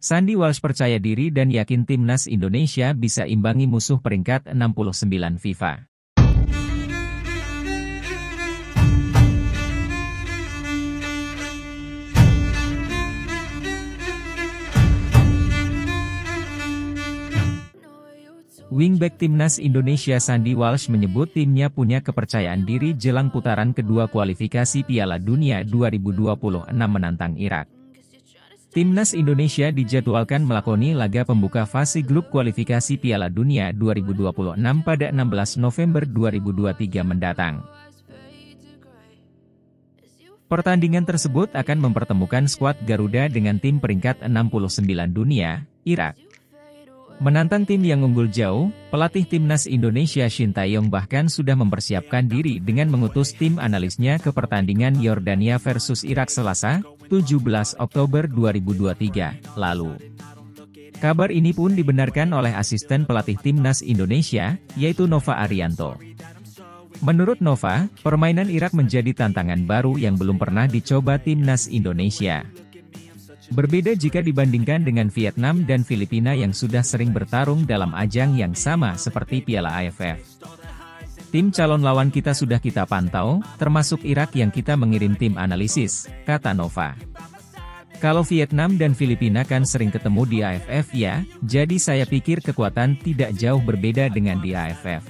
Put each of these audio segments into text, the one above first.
Sandy Walsh percaya diri dan yakin timnas Indonesia bisa imbangi musuh peringkat 69 FIFA. Wingback timnas Indonesia Sandy Walsh menyebut timnya punya kepercayaan diri jelang putaran kedua kualifikasi Piala Dunia 2026 menantang Irak. Timnas Indonesia dijadwalkan melakoni laga pembuka fase grup kualifikasi Piala Dunia 2026 pada 16 November 2023 mendatang. Pertandingan tersebut akan mempertemukan skuad Garuda dengan tim peringkat 69 dunia, Irak. Menantang tim yang unggul jauh, pelatih timnas Indonesia Shin Tae-yong bahkan sudah mempersiapkan diri dengan mengutus tim analisnya ke pertandingan Yordania versus Irak Selasa, 17 Oktober 2023, lalu. Kabar ini pun dibenarkan oleh asisten pelatih timnas Indonesia, yaitu Nova Arianto. Menurut Nova, permainan Irak menjadi tantangan baru yang belum pernah dicoba timnas Indonesia. Berbeda jika dibandingkan dengan Vietnam dan Filipina yang sudah sering bertarung dalam ajang yang sama seperti Piala AFF. Tim calon lawan kita sudah kita pantau, termasuk Irak yang kita mengirim tim analisis, kata Nova. Kalau Vietnam dan Filipina kan sering ketemu di AFF ya, jadi saya pikir kekuatan tidak jauh berbeda dengan di AFF.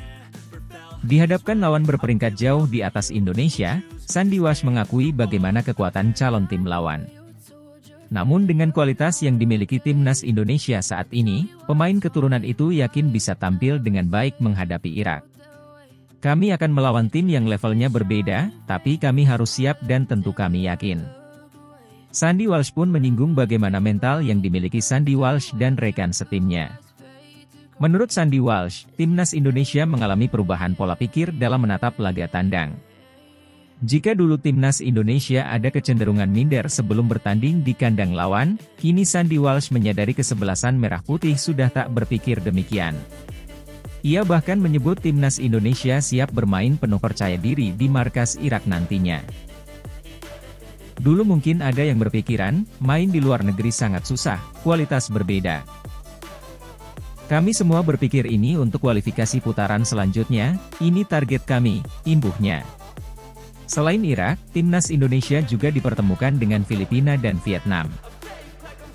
Dihadapkan lawan berperingkat jauh di atas Indonesia, Sandy Walsh mengakui bagaimana kekuatan calon tim lawan. Namun dengan kualitas yang dimiliki timnas Indonesia saat ini, pemain keturunan itu yakin bisa tampil dengan baik menghadapi Irak. Kami akan melawan tim yang levelnya berbeda, tapi kami harus siap dan tentu kami yakin. Sandy Walsh pun menyinggung bagaimana mental yang dimiliki Sandy Walsh dan rekan setimnya. Menurut Sandy Walsh, timnas Indonesia mengalami perubahan pola pikir dalam menatap laga tandang. Jika dulu timnas Indonesia ada kecenderungan minder sebelum bertanding di kandang lawan, kini Sandy Walsh menyadari kesebelasan merah putih sudah tak berpikir demikian. Ia bahkan menyebut timnas Indonesia siap bermain penuh percaya diri di markas Irak nantinya. Dulu mungkin ada yang berpikiran, main di luar negeri sangat susah, kualitas berbeda. Kami semua berpikir ini untuk kualifikasi putaran selanjutnya, ini target kami, imbuhnya. Selain Irak, timnas Indonesia juga dipertemukan dengan Filipina dan Vietnam.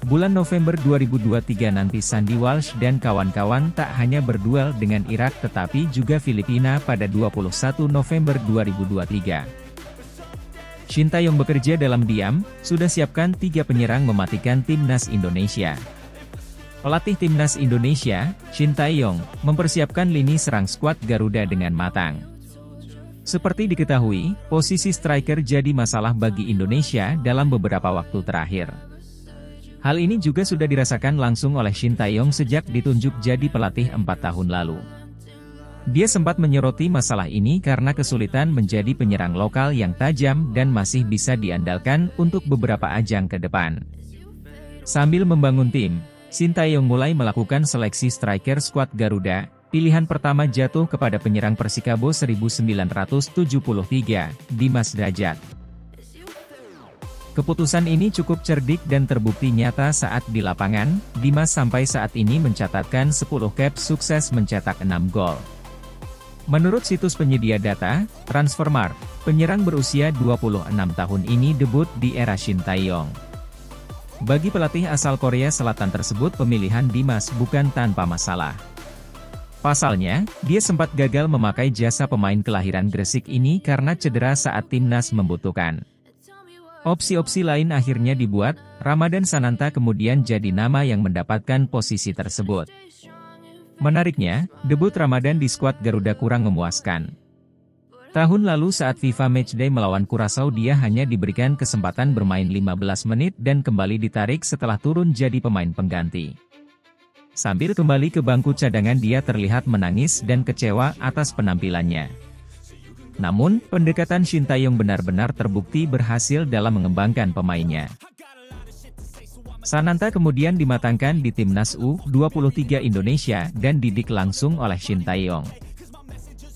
Bulan November 2023 nanti Sandy Walsh dan kawan-kawan tak hanya berduel dengan Irak tetapi juga Filipina pada 21 November 2023. Shin Tae-yong bekerja dalam diam, sudah siapkan 3 penyerang mematikan timnas Indonesia. Pelatih timnas Indonesia, Shin Tae-yong, mempersiapkan lini serang skuad Garuda dengan matang. Seperti diketahui, posisi striker jadi masalah bagi Indonesia dalam beberapa waktu terakhir. Hal ini juga sudah dirasakan langsung oleh Shin Tae-yong sejak ditunjuk jadi pelatih 4 tahun lalu. Dia sempat menyoroti masalah ini karena kesulitan menjadi penyerang lokal yang tajam dan masih bisa diandalkan untuk beberapa ajang ke depan. Sambil membangun tim, Shin Tae-yong mulai melakukan seleksi striker skuad Garuda. Pilihan pertama jatuh kepada penyerang Persikabo 1973, Dimas Drajat. Keputusan ini cukup cerdik dan terbukti nyata saat di lapangan. Dimas sampai saat ini mencatatkan 10 caps sukses mencetak 6 gol. Menurut situs penyedia data, Transfermarkt, penyerang berusia 26 tahun ini debut di era Shin Tae-yong. Bagi pelatih asal Korea Selatan tersebut pemilihan Dimas bukan tanpa masalah. Pasalnya, dia sempat gagal memakai jasa pemain kelahiran Gresik ini karena cedera saat timnas membutuhkan. Opsi-opsi lain akhirnya dibuat, Ramadan Sananta kemudian jadi nama yang mendapatkan posisi tersebut. Menariknya, debut Ramadan di skuad Garuda kurang memuaskan. Tahun lalu saat FIFA Matchday melawan Curaçao dia hanya diberikan kesempatan bermain 15 menit dan kembali ditarik setelah turun jadi pemain pengganti. Sambil kembali ke bangku cadangan dia terlihat menangis dan kecewa atas penampilannya. Namun, pendekatan Shin Tae-yong benar-benar terbukti berhasil dalam mengembangkan pemainnya. Sananta kemudian dimatangkan di timnas U23 Indonesia dan didik langsung oleh Shin Tae-yong.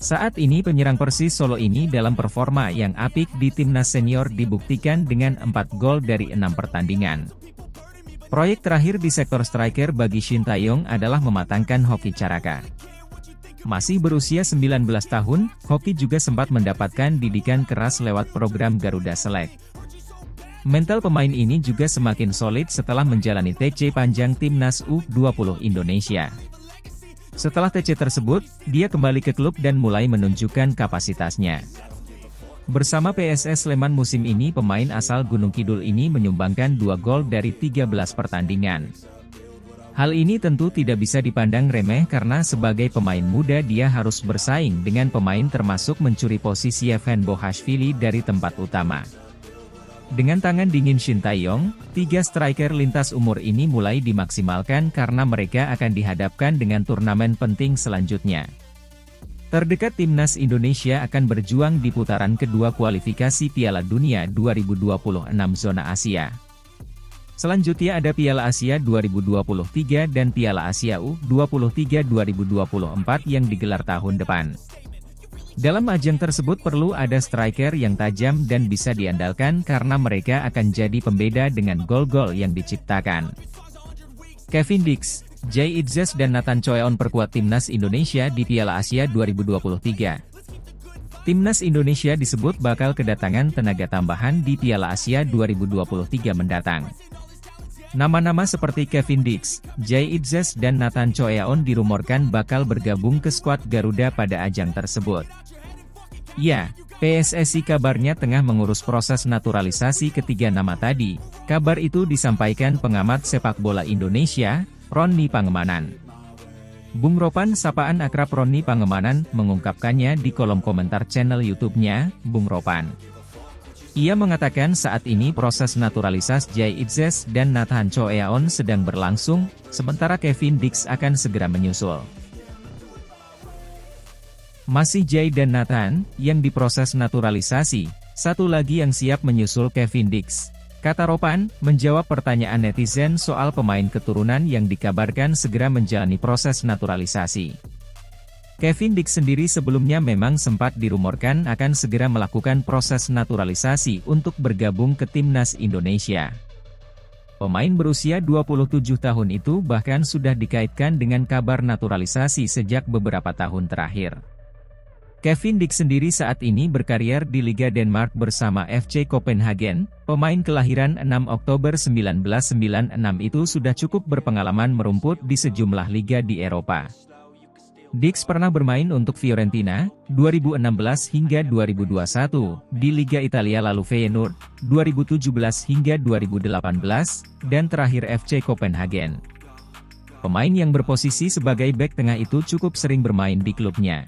Saat ini penyerang Persis Solo ini dalam performa yang apik di timnas senior dibuktikan dengan 4 gol dari 6 pertandingan. Proyek terakhir di sektor striker bagi Shin Tae-yong adalah mematangkan Hoki Caraka. Masih berusia 19 tahun, Hoki juga sempat mendapatkan didikan keras lewat program Garuda Select. Mental pemain ini juga semakin solid setelah menjalani TC panjang Timnas U20 Indonesia. Setelah TC tersebut, dia kembali ke klub dan mulai menunjukkan kapasitasnya. Bersama PSS Sleman musim ini pemain asal Gunung Kidul ini menyumbangkan 2 gol dari 13 pertandingan. Hal ini tentu tidak bisa dipandang remeh karena sebagai pemain muda dia harus bersaing dengan pemain termasuk mencuri posisi Evan Bohashvili dari tempat utama. Dengan tangan dingin Shin Tae-yong, 3 striker lintas umur ini mulai dimaksimalkan karena mereka akan dihadapkan dengan turnamen penting selanjutnya. Terdekat Timnas Indonesia akan berjuang di putaran kedua kualifikasi Piala Dunia 2026 zona Asia. Selanjutnya ada Piala Asia 2023 dan Piala Asia U23 2024 yang digelar tahun depan. Dalam ajang tersebut perlu ada striker yang tajam dan bisa diandalkan karena mereka akan jadi pembeda dengan gol-gol yang diciptakan. Kevin Dix, Jay Itzes dan Nathan Choeon perkuat Timnas Indonesia di Piala Asia 2023. Timnas Indonesia disebut bakal kedatangan tenaga tambahan di Piala Asia 2023 mendatang. Nama-nama seperti Kevin Dix, Jay Itzes dan Nathan Choeon dirumorkan bakal bergabung ke skuad Garuda pada ajang tersebut. Ya, PSSI kabarnya tengah mengurus proses naturalisasi ketiga nama tadi. Kabar itu disampaikan pengamat sepak bola Indonesia, Roni Pangemanan. Bung Ropan, sapaan akrab Roni Pangemanan, mengungkapkannya di kolom komentar channel YouTube-nya, Bung Ropan. Ia mengatakan saat ini proses naturalisasi Jay Itzes dan Nathan Choeon sedang berlangsung, sementara Kevin Dix akan segera menyusul. Masih Jay dan Nathan, yang diproses naturalisasi, satu lagi yang siap menyusul Kevin Dix. Kata Ropan, menjawab pertanyaan netizen soal pemain keturunan yang dikabarkan segera menjalani proses naturalisasi. Kevin Dix sendiri sebelumnya memang sempat dirumorkan akan segera melakukan proses naturalisasi untuk bergabung ke Timnas Indonesia. Pemain berusia 27 tahun itu bahkan sudah dikaitkan dengan kabar naturalisasi sejak beberapa tahun terakhir. Kevin Dix sendiri saat ini berkarier di Liga Denmark bersama FC Copenhagen. Pemain kelahiran 6 Oktober 1996 itu sudah cukup berpengalaman merumput di sejumlah liga di Eropa. Dix pernah bermain untuk Fiorentina, 2016 hingga 2021, di Liga Italia lalu Feyenoord, 2017 hingga 2018, dan terakhir FC Copenhagen. Pemain yang berposisi sebagai bek tengah itu cukup sering bermain di klubnya.